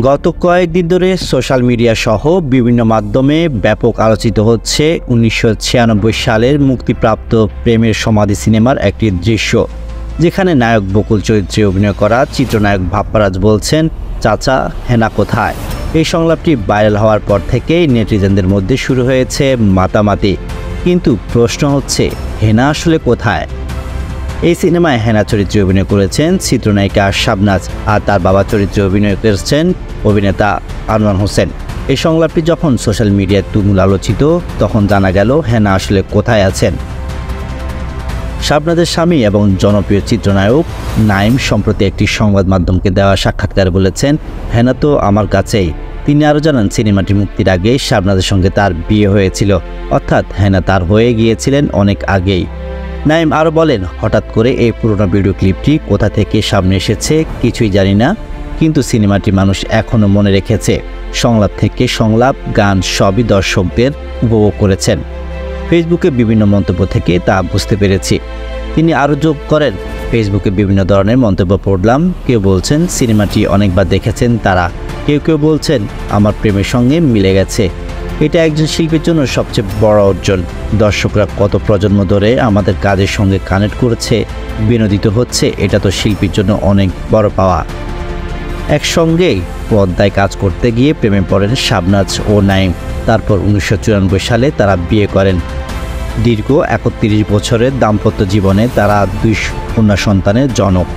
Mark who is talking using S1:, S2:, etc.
S1: গত কয়েকদিন ধরে সোশ্যাল মিডিয়া সহ বিভিন্ন মাধ্যমে ব্যাপক আলোচিত হচ্ছে ১৯৯৬ সালের মুক্তিপ্রাপ্ত প্রেমের সমাধি সিনেমার একটি দৃশ্য, যেখানে নায়ক বকুল চরিত্রে অভিনয় করা চিত্রনায়ক ভাপ্পারাজ বলছেন, চাচা হেনা কোথায়। এই সংলাপটি ভাইরাল হওয়ার পর থেকেই নেটিজেনদের মধ্যে শুরু হয়েছে মাতামাতি। কিন্তু প্রশ্ন হচ্ছে, হেনা আসলে কোথায়? এই সিনেমায় হেনা চরিত্রে অভিনয় করেছেন চিত্রনায়িকা শাবনাজ, আর তার বাবা চরিত্রে অভিনয় করেছেন অভিনেতা আনোয়ার হোসেন। এই সংলাপটি যখন সোশ্যাল মিডিয়ায় তুমুল আলোচিত, তখন জানা গেল হেনা আসলে কোথায় আছেন। শাবনাজের স্বামী এবং জনপ্রিয় চিত্রনায়ক নাঈম সম্প্রতি একটি সংবাদ মাধ্যমকে দেওয়া সাক্ষাৎকারে বলেছেন, হেনা তো আমার কাছেই। তিনি আরও জানান, সিনেমাটি মুক্তির আগে শাবনাজের সঙ্গে তার বিয়ে হয়েছিল, অর্থাৎ হেনা তার হয়ে গিয়েছিলেন অনেক আগেই। নাঈম আরও বলেন, হঠাৎ করে এই পুরোনো ভিডিও ক্লিপটি কোথা থেকে সামনে এসেছে কিছুই জানি না, কিন্তু সিনেমাটি মানুষ এখনও মনে রেখেছে। সংলাপ থেকে সংলাপ, গান সবই দর্শকদের উপভোগ করেছেন। ফেসবুকে বিভিন্ন মন্তব্য থেকে তা বুঝতে পেরেছি। তিনি আরও যোগ করেন, ফেসবুকে বিভিন্ন ধরনের মন্তব্য পড়লাম। কেউ বলছেন সিনেমাটি অনেকবার দেখেছেন তারা, কেউ বলছেন আমার প্রেমের সঙ্গে মিলে গেছে। এটা একজন শিল্পীর জন্য সবচেয়ে বড় অর্জন। দর্শকরা কত প্রজন্ম ধরে আমাদের কাজের সঙ্গে কানেক্ট করেছে, বিনোদিত হচ্ছে, এটা তো শিল্পীর জন্য অনেক বড় পাওয়া। একসঙ্গেই পর্দায় কাজ করতে গিয়ে প্রেমে পড়েন শাবনাজ ও নাঈম। তারপর ১৯৯৪ সালে তারা বিয়ে করেন। দীর্ঘ ৩১ বছরের দাম্পত্য জীবনে তারা ২ কন্যা সন্তানের জনক।